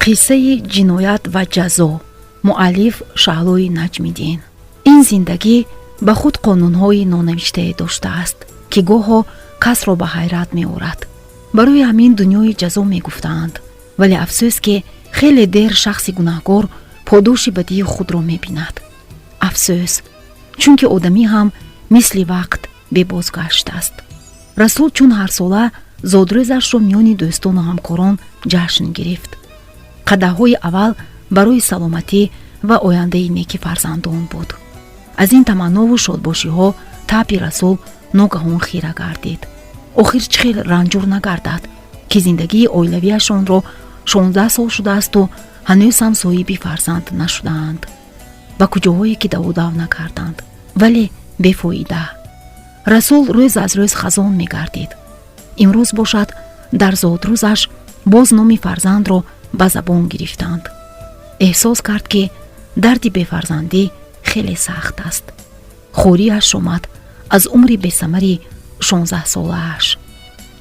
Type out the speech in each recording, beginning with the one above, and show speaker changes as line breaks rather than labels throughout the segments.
қиссаи ҷиноят ва ҷазо. муаллиф Шаҳлои Наҷмиддин. ин зиндагӣ ба худ қонунҳои нонавиштае доштааст, ки гоҳо касро ба ҳайрат меорад. барои ҳамин дунёи ҷазо мегуфтаанд, вале афсӯс ки хеле дер шахси гунаҳкор подоши бадии худро мебинад. афсӯс, чунки одамӣ ҳам мисли вақт бебоз гаштааст. расул чун ҳарсола зодрӯзашро миёни дӯстону ҳамкорон ҷашн гирифт. қадаҳҳои аввал барои саломатӣ ва ояндаи неки фарзандон буд. аз ин таманнову шодбошиҳо таби расул ногаҳон хира гардид. охир чӣ хел ранҷур нагардад, ки зиндагии оилавияшонро 16 сол шудаасту ҳанӯз ҳам соҳиби фарзанд нашудаанд. ба куҷоҳое ки даводав накарданд, вале бефоида. расул рӯз аз рӯз хазон мегардид. имрӯз бошад дар зодрӯзаш боз номи фарзандро ба забон гирифтанд. эҳсос кард ки дарди бефарзандӣ хеле сахт аст. хориаш омад аз умри бесамари 16 солааш.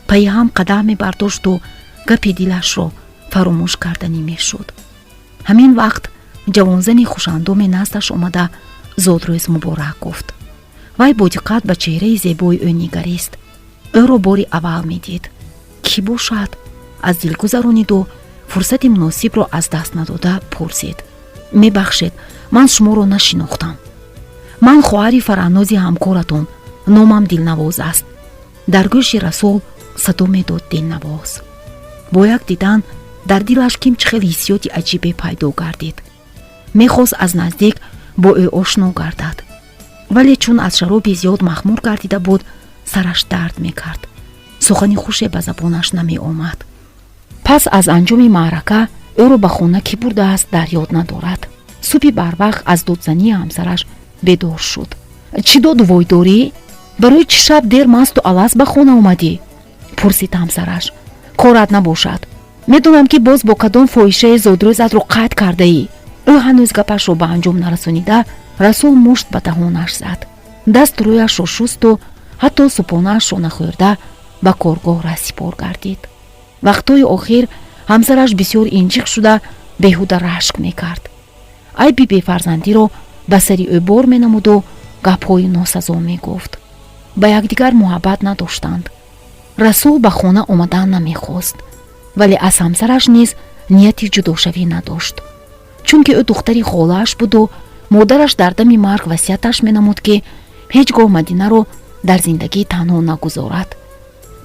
пайи ҳам қадам мебардошту гапи дилашро фаромӯш карданӣ мешуд. ҳамин вақт ҷавонзани хушандоме наздаш омада зодрӯз муборак гуфт. вай бо диққат ба чеҳраи зебои ӯ нигарист. ӯро бори аввал медид. кӣ бошад? аз дил гузарониду фурсати муносибро аз даст надода пурсид. мебахшед, ман шуморо нашинохтам. ман хоҳари фараҳнози ҳамкоратон, номам Дилнавоз аст. дар гӯши расул садо медод Дилнавоз. бо як дидан дар дилаш кимчихел ҳиссиёти аҷибе пайдо гардид. мехост аз наздик бо ӯ ошно гардад, вале чун аз шароби зиёд махмур гардида буд, сараш дард мекард. сухани хуше ба забонаш намеомад. пас аз анҷоми маърака ӯро ба хона кӣ бурдааст дар ёд надорад. субҳи барвақт аз додзании ҳамсараш бедор шуд. чӣ додувой дорӣ? барои чӣ шаб дер масту аласт ба хона омадӣ? пурсид ҳамсараш. корат набошад. медонам ки боз бо кадом фоҳишае зодрӯзатро қайд кардаӣ. ӯ ҳанӯз гапашро ба анҷом нарасонида, расул мушт ба таҳонаш зад. даст рӯяшро шусту ҳатто супонаашро нахӯрда ба коргоҳ расипор гардид. вақтҳои охир ҳамсараш бисёр инҷиқ шуда беҳуда рашк мекард. айби бефарзандиро ба сари ӯ бор менамуду гапҳои носазо мегуфт. ба якдигар муҳаббат надоштанд. расул ба хона омадан намехост, вале аз ҳамсараш низ нияти ҷудошавӣ надошт. чунки ӯ духтари холааш буду модараш дар дами марг васияташ менамуд ки ҳеҷ гоҳ Мадинаро дар зиндагӣ танҳо нагузорад.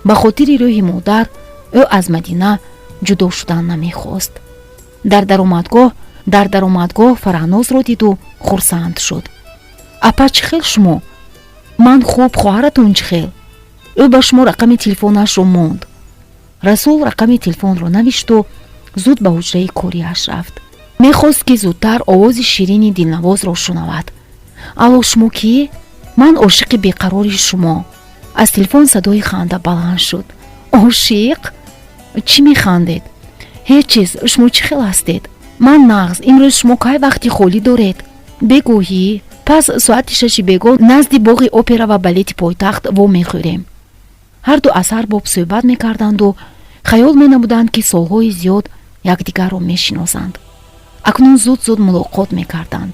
ба хотири рӯҳи модар ӯ аз Мадина ҷудо шудан намехост. дар даромадгоҳ фараҳнозро диду хурсанд шуд. апа чӣ хел шумо? ман хуб, хоҳаратон чӣ хел? ӯ ба шумо рақами телефонашро монд. расул рақами телефонро навишту зуд ба ҳуҷраи кориаш рафт. мехост ки зудтар овози ширини Дилнавозро шунавад. алло, шумо кӣ? ман ошиқи беқарори шумо. аз телефон садои ханда баланд шуд. ошиқ? чӣ механдед? ҳеҷ чиз. шумо чӣ хел ҳастед? ман нағз. имрӯз шумо кай вақти холӣ доред? бегӯҳӣ. пас соати 6 бегоҳ назди боғи опера ва балети пойтахт во мехӯрем. ҳарду аз ҳар боб суҳбат мекарданду хаёл менамуданд ки солҳои зиёд якдигарро мешиносанд. акнун зуд мулоқот мекарданд.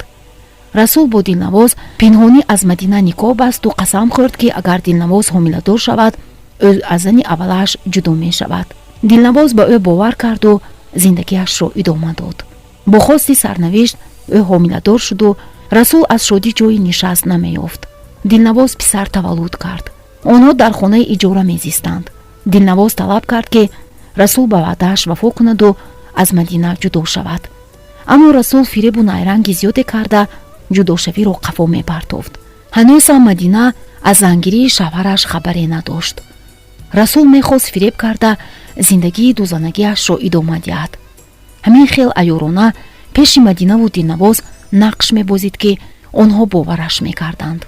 расул бо Дилнавоз пинҳонӣ аз Мадина никоҳ басту қасам хӯрд ки агар Дилнавоз ҳомиладор шавад, ӯ аз зани аввалаш ҷудо мешавад. Дилнавоз ба ӯ бовар карду зиндагиашро идома дод. бо хости сарнавишт ӯ ҳомиладор шуду расул аз шодӣ ҷойи нишаст намеёфт. Дилнавоз писар таваллуд кард. онҳо дар хонаи иҷора мезистанд. Дилнавоз талаб кард ки расул ба ваъдааш вафо кунаду аз Мадина ҷудо шавад. аммо расул фиребу найранги зиёде карда ҷудошавиро қафо мепартофт. ҳанӯз ҳам Мадина аз зангирии шавҳараш хабаре надошт. расул мехост фиреб карда зиндагии дузанагиашро идома диҳад. ҳамин хел айёрона пеши Мадинаву Дилнавоз нақш мебозид ки онҳо бовараш мекарданд.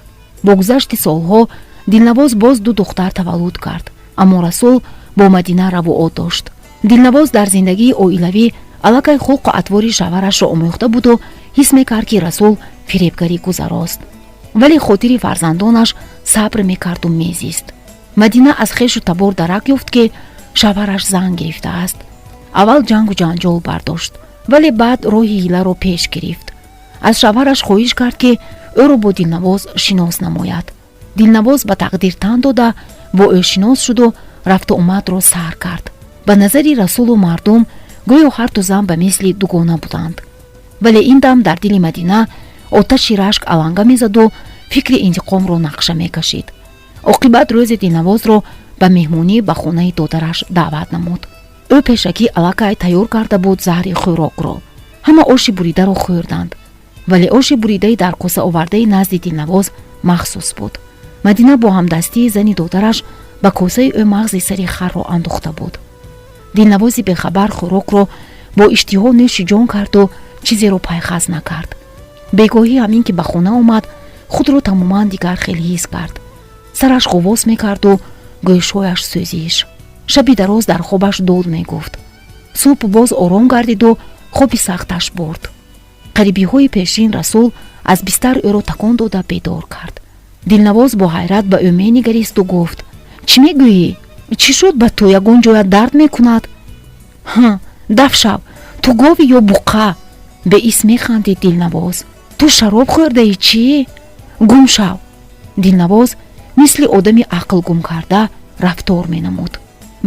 бо гузашти солҳо Дилнавоз боз 2 духтар таваллуд кард, аммо расул бо Мадина равоот дошт. Дилнавоз дар зиндагии оилавӣ аллакай хулқу атвори шавҳарашро омӯхта буду ҳис мекард ки расул фиребгарӣ гузарост. вале хотири фарзандонаш сабр мекарду мезист. Мадина аз хешу табор дарак ёфт ки шавҳараш зан гирифтааст. аввал ҷангу ҷанҷол бардошт, вале баъд роҳи ҳиларо пеш гирифт. аз шавҳараш хоҳиш кард ки ӯро бо Дилнавоз шинос намояд. Дилнавоз ба тақдир тан дода бо ӯ шинос шуду рафту омадро сар кард. ба назари расулу мардум гӯё ҳарту зан ба мисли дугона буданд. вале ин дам дар дили Мадина оташи рашк аланга мезаду фикри интиқомро нақша мекашид. оқибат рӯзи Дилнавозро ба меҳмонӣ ба хонаи додараш даъват намуд. ӯ пешакӣ аллакай тайёр карда буд заҳри хӯрокро. ҳама оши буридаро хӯрданд, вале оши буридаи дар коса овардаи назди Дилнавоз махсус буд. Мадина бо ҳамдастии зани додараш ба косаи ӯ мағзи сари харро андохта буд. Дилнавози бехабар хӯрокро бо иштиҳо нӯши ҷон карду чизеро пайхаз накард. бегоҳӣ ҳамин ки ба хона омад, худро тамоман дигар хел ҳис кард. сараш ғувос мекарду гӯшҳояш сӯзиш. шаби дароз дар хобаш дод мегуфт. субҳ боз ором гардиду хоби сахташ бурд. қарибиҳои пешин Расул аз бистар ӯро такон дода бедор кард. Дилнавоз бо ҳайрат ба ӯ менигаристу гуфт: чӣ мегӯӣ? чӣ шуд ба ту? ягон ҷоят дард мекунад? даф шав, ту говӣ ё буқа? беис механдид Дилнавоз. ту шароб хӯрдаӣ чӣ? гум шав. Дилнавоз мисли одами ақл гум карда рафтор менамуд.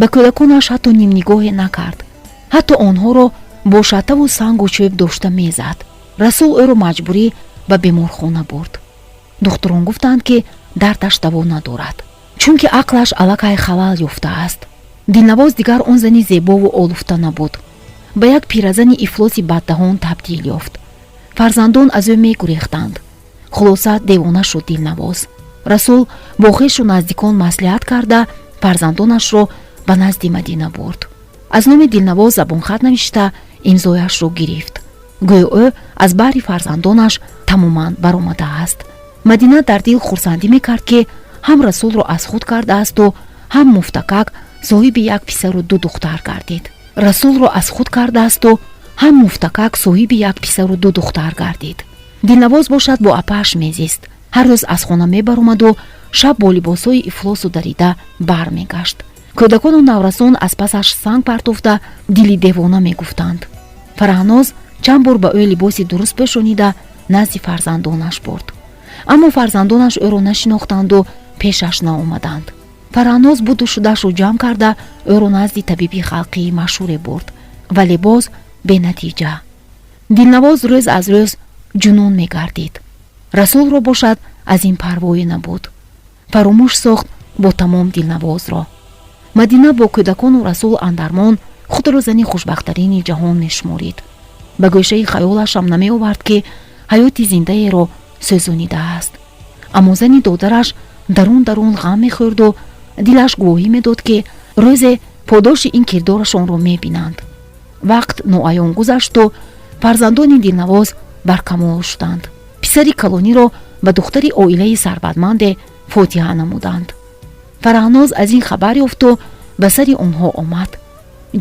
ба кӯдаконаш ҳатто нимнигоҳе накард. ҳатто онҳоро бо шатаву сангу чӯб дошта мезад. Расул ӯро маҷбурӣ ба беморхона бурд. духтурон гуфтанд ки дардаш даво надорад, чунки ақлаш аллакай халал ёфтааст. Дилнавоз дигар он зани зебову олуфта набуд. ба як пиразани ифлоси баддаҳон табдил ёфт. фарзандон аз ӯ мегурехтанд. хулоса девона шуд Дилнавоз. Расул бо хешу наздикон маслиҳат карда фарзандонашро ба назди Мадина бурд. аз номи Дилнавоз забонхат навишта имзояшро гирифт. гӯё ӯ аз баҳри фарзандонаш тамоман баромадааст. Мадина дар дил хурсандӣ мекард ки ҳам Расулро аз худ кардаасту ҳам муфтакак соҳиби як писару ду духтар гардид. Расулро аз худ кардаасту ҳам муфтакак соҳиби як писару ду духтар гардид. Дилнавоз бошад бо апааш мезист. ҳар рӯз аз хона мебаромаду шаб бо либосҳои ифлосу дарида бармегашт. кӯдакону наврасон аз пасаш санг партофта дили девона мегуфтанд. Фараҳноз чанд бор ба ӯ либоси дуруст пӯшонида назди фарзандонаш бурд. аммо фарзандонаш ӯро нашинохтанду пешаш наомаданд. Фараҳноз буду шудаашро ҷамъ карда ӯро назди табиби халқии машҳуре бурд, вале боз бенатиҷа. Дилнавоз рӯз аз рӯз ҷунун мегардид. Расулро бошад аз ин парвое набуд. фаромӯш сохт бо тамом Дилнавозро. Мадина бо кӯдакону Расул андармон худро зани хушбахттарини ҷаҳон мешуморид. ба гӯшаи хаёлашам намеовард ки ҳаёти зиндаеро сӯзонидааст. аммо зани додараш дарун дарун ғам мехӯрду дилаш гувоҳӣ медод ки рӯзе подоши ин кирдорашонро мебинанд. вақт ноаён гузашту фарзандони Дилнавоз баркамол шуданд. писари калониро ба духтари оилаи сарбадманде фотиҳа намуданд. Фараҳноз аз ин хабар ёфту ба сари онҳо омад.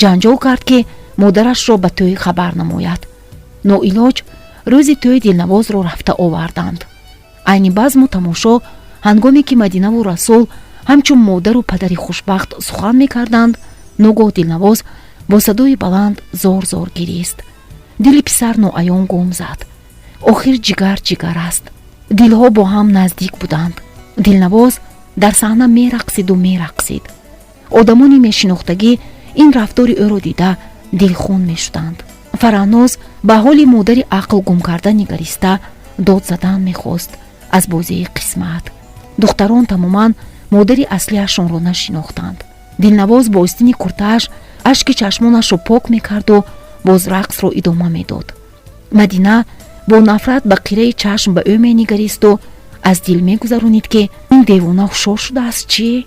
ҷанҷол кард ки модарашро ба тӯй хабар намояд. ноилоҷ рӯзи тӯй Дилнавозро рафта оварданд. айни базму тамошо ҳангоме ки Мадинаву Расул ҳамчун модару падари хушбахт сухан мекарданд, ногоҳ Дилнавоз бо садои баланд зор зор гирист. дили писар ноаён гум зад. охир ҷигар ҷигар аст. дилҳо бо ҳам наздик буданд. Дилнавоз дар саҳна мерақсиду мерақсид. одамони мешинохтагӣ ин рафтори ӯро дида дилхун мешуданд. Фараҳноз ба ҳоли модари ақл гум карда нигариста дод задан мехост аз бозии қисмат. духтарон тамоман модари аслиашонро нашинохтанд. Дилнавоз бо остини куртааш ашки чашмонашро пок мекарду боз рақсро идома медод. Мадина бо нафрат ба қираи чашм ба ӯ менигаристу аз дил мегузаронид ки ин девона ҳушор шудааст чӣ?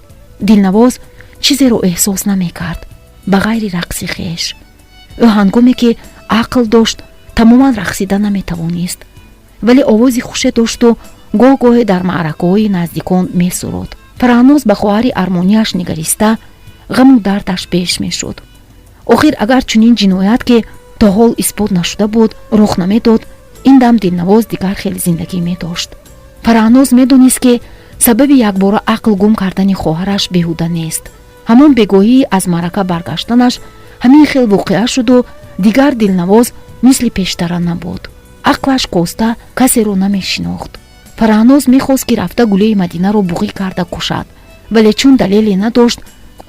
Дилнавоз чизеро эҳсос намекард ба ғайри рақси хеш. ӯ ҳангоме ки ақл дошт тамоман рақсида наметавонист, вале овози хуше дошту гоҳ-гоҳе дар маъракаҳои наздикон месурод. Фараҳноз ба хоҳари армонияш нигариста ғаму дардаш беш мешуд. охир агар чунин ҷиноят ки то ҳол исбот нашуда буд рух намедод, ин дам Дилнавоз дигар хел зиндагӣ медошт. Фараҳноз медонист ки сабаби якбора ақл гум кардани хоҳараш беҳуда нест. ҳамон бегоҳии аз маърака баргаштанаш ҳамин хел воқеа шуду дигар Дилнавоз мисли пештара набуд. ақлаш коста касеро намешинохт. Фараҳноз мехост ки рафта гулаи Мадинаро буғӣ карда кушад, вале чун далеле надошт,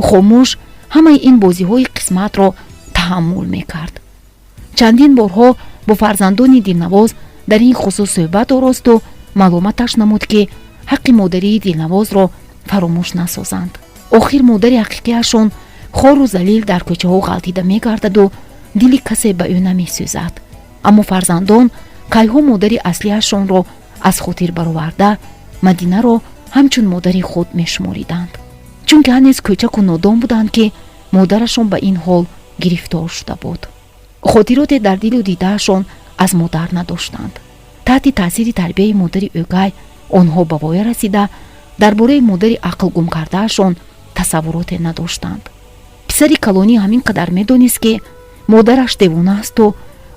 хомӯш ҳамаи ин бозиҳои қисматро таҳаммул мекард. чандин борҳо бо фарзандони Дилнавоз дар ин хусус суҳбат оросту маълуматаш намуд ки ҳаққи модарии Дилнавозро фаромӯш насозанд. охир модари ҳақиқиашон хору залил дар кӯчаҳо ғалтида мегардаду дили касе ба ӯ намесӯзад. аммо фарзандон кайҳо модари аслиашонро аз хотир бароварда Мадинаро ҳамчун модари худ мешумориданд, чунки ҳанӯз кӯчаку нодон буданд ки модарашон ба ин ҳол гирифтор шуда буд. хотироте дар дилу дидаашон аз модар надоштанд. таҳти таъсири тарбияи модари o'gay онҳо ба воя расида дар бораи модари ақл гум кардаашон тасаввуроте надоштанд. писари калонӣ ҳамин қадар медонист ки модараш девона асту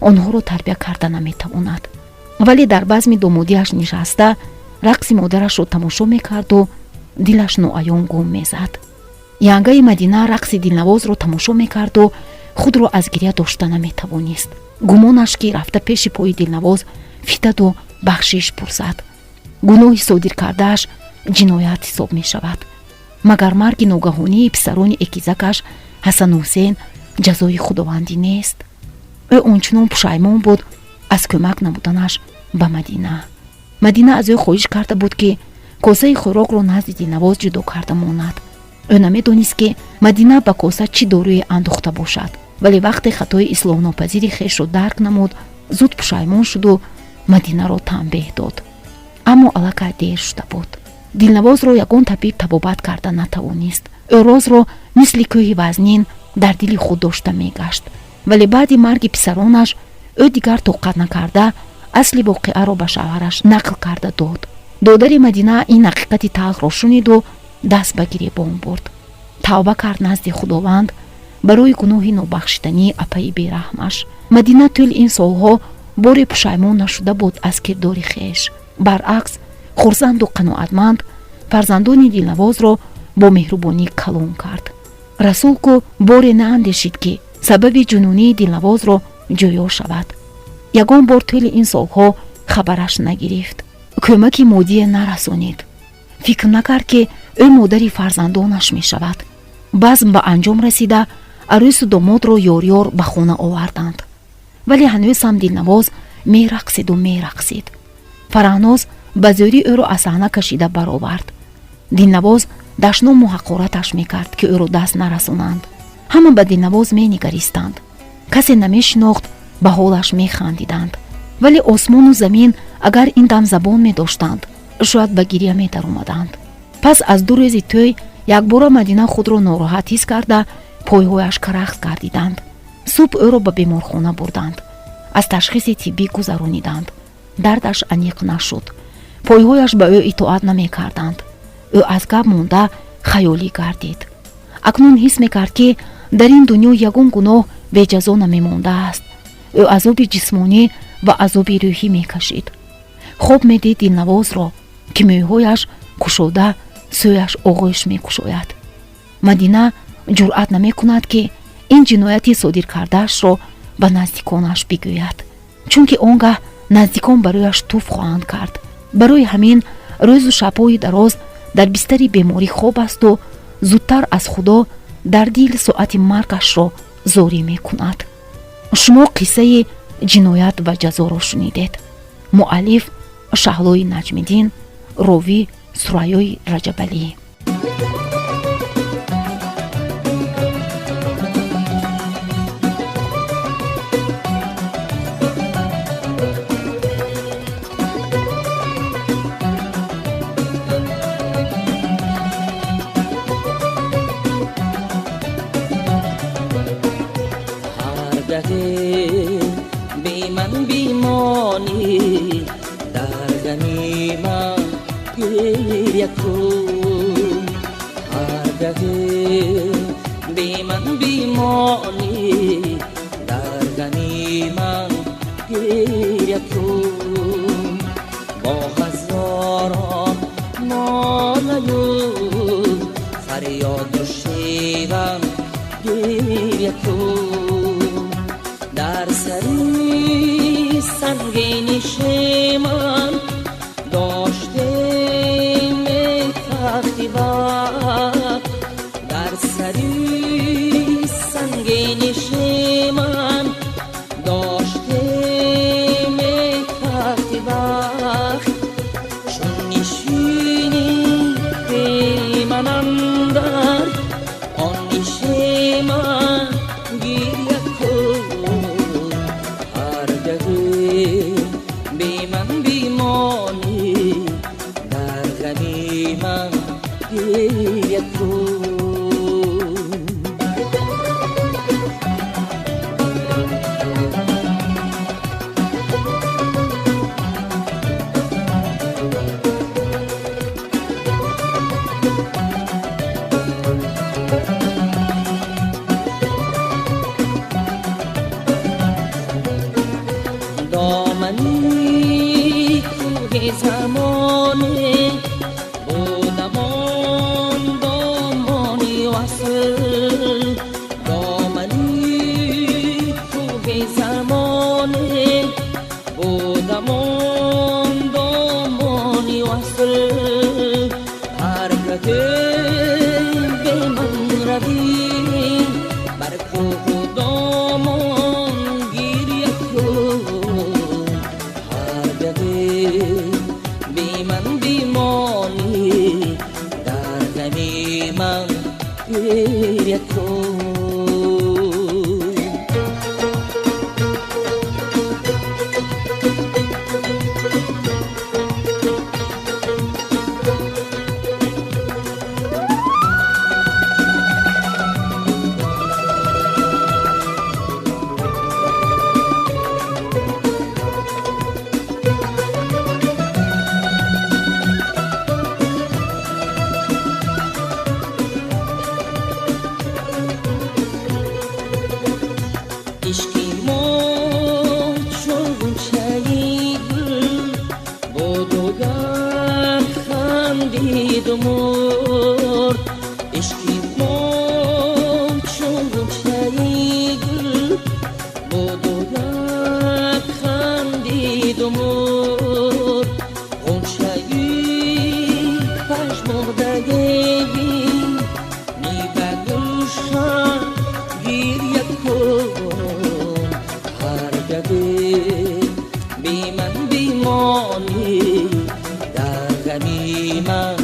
онҳоро тарбия карда наметавонад, вале дар базми домодиаш нишаста рақси модарашро тамошо мекарду дилаш ноаён гум мезад. янгаи Мадина рақси Дилнавозро тамошо мекарду худро аз гирья дошта наметавонист. гумонаш ки рафта пеши пои Дилнавоз фитаду бахшиш пурсад. гуноҳи содир кардааш ҷиноят ҳисоб мешавад. магар марги ногаҳонии писарони экизакаш Ҳасану Ҳусейн ҷазои худовандӣ нест? ӯ ончунон пушаймон буд аз кӯмак намуданаш ба Мадина. Мадина аз ӯ хоҳиш карда буд ки косаи хӯрокро назди Дилнавоз ҷудо карда монад. ӯ намедонист ки Мадина ба коса чӣ дорӯе андохта бошад, вале вақте хатои ислоҳнопазири хешро дарк намуд, зуд пушаймон шуду Мадинаро танбеҳ дод. аммо аллакай дер шуда буд. Дилнавозро ягон табиб табобат карда натавонист. ӯ розро мисли кӯҳи вазнин дар дили худ дошта мегашт, вале баъди марги писаронаш ӯ дигар тоқат накарда асли воқеаро ба шавҳараш нақл карда дод. додари Мадина ин ҳақиқати талхро шуниду даст ба гиребон бурд. тавба кард назди худованд барои гуноҳи нобахшидании апаи бераҳмаш. Мадина тӯли ин солҳо боре пушаймон нашуда буд аз кирдори хеш. баръакс хурсанду қаноатманд фарзандони Дилнавозро бо меҳрубонӣ калон кард. расул ку боре наандешид ки сабаби ҷунунии Дилнавозро ҷӯё шавад. ягон бор тӯли ин солҳо хабараш нагирифт, кӯмаки модие нарасонид. фикр накард ки ӯ модари фарзандонаш мешавад. базм ба анҷом расида арӯсу домодро ёр-ёр ба хона оварданд, вале ҳанӯз ҳам Дилнавоз мерақсиду мерақсид. фараҳноз ба зӯри ӯро аз саҳна кашида баровард. Дилнавоз дашному ҳақораташ мекард ки ӯро даст нарасонанд. ҳама ба Дилнавоз менигаристанд. касе намешинохт, ба ҳолаш механдиданд. вале осмону замин агар ин дам забон медоштанд, шояд ба гирья медаромаданд. пас аз ду рӯзи тӯй якбора Мадина худро нороҳат ҳис карда пойҳояш карахт гардиданд. субҳ ӯро ба беморхона бурданд. аз ташхиси тиббӣ гузарониданд. дардаш аниқ нашуд. пойҳояш ба ӯ итоат намекарданд. ӯ аз гап монда хаёлӣ гардид. акнун ҳис мекард ки дар ин дунё ягон гуноҳ беҷазо намемондааст. ӯ азоби ҷисмонӣ ва азоби рӯҳӣ мекашид. хоб медид Дилнавозро ки мӯйҳояш кушода сӯяш оғӯш мекушояд. Мадина ҷуръат намекунад ки ин ҷинояти содиркардаашро ба наздиконаш бигӯяд, чунки он гаҳ наздикон барояш туф хоҳанд кард. барои ҳамин рӯзу шабҳои дароз дар бистари беморӣ хоб асту зудтар аз худо дар дил соати маргашро зорӣ мекунад. шумо қиссаи ҷиноят ва ҷазоро шунидед. муаллиф Шаҳлои Наҷмиддин, ровӣ Сурайёи Раҷабалӣ.
گریه کن در سری سنگین من داشته می تختی وقت در سری سنگین من داشته می تختی وقت چون نشینی به من اندر آن نیشه من گریه کن هرگاه به من بیمانی در غمی من گریه کن دامنی کوه زمانه بودمان دامانی وصل دامنی کوه زمانه بودمان دامانی وصل هرگاه به من روی بر کوه دامان گریه کن بی من بیمانی در غمی من گریه کن عشقی ما چون چایی گل بود و گر خندید و مرد عشقی ما چون چایی گل بود و گر خندید و مرد اون چایی پشمردگی نی به گلشن گریه کن بی من بیمانی در غمی من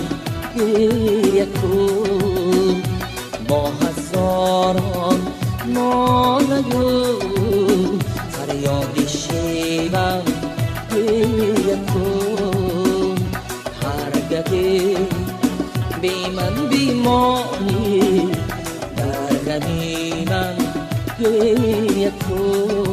گریه کن با هزاران نالگو فریاد شیوم گریه کن هرگاه بی من بیمانی در غمی من گریه کن